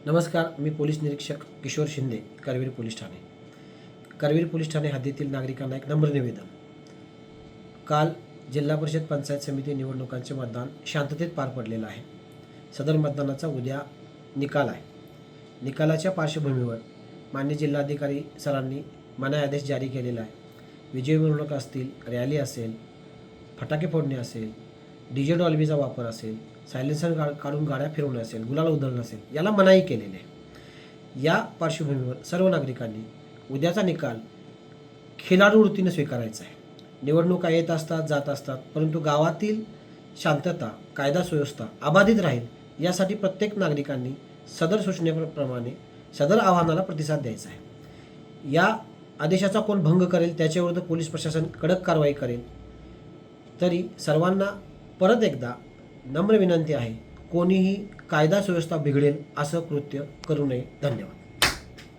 नमस्कार, मी पोलीस निरीक्षक Kishore Shinde, Karveer police Thane. Karveer police Thane हद्दीतील नागरिकांना एक नम्र निवेदन. काल जिल्हा परिषद पंचायत समिती निवडणुकांचे मतदान शांततेत पार पडलेलं आहे. सदर मतदानाचा उद्या निकाल आहे. निकालाच्या पार्श्वभूमीवर माननीय जिल्हाधिकारी सरांनी मनाई आदेश जारी केलेला आहे. विजयी मिरवणूक असतील, रॅली असेल, फटाके फोडणे असेल, डीजे डॉल्बीचा वापर असेल, सायलेन्सर काढून गाड्या फिरवणे असेल, गुलाल उधळणं असेल, याला मनाई केलेली आहे. या पार्श्वभूमीवर सर्व नागरिकांनी उद्याचा निकाल खिलाडू वृत्तीने स्वीकारायचा आहे. निवडणुका येत असतात, जात असतात, परंतु गावातील शांतता, कायदा सुव्यवस्था अबाधित राहील यासाठी प्रत्येक नागरिकांनी सदर सूचनेप्रमाणे सदर आव्हानाला प्रतिसाद द्यायचा आहे. या आदेशाचा कोण भंग करेल त्याच्याविरुद्ध पोलीस प्रशासन कडक कारवाई करेल. तरी सर्वांना परत एकदा नम्र विनंती आहे, कोणीही कायदा सुव्यवस्था बिघडेल असं कृत्य करू नये. धन्यवाद.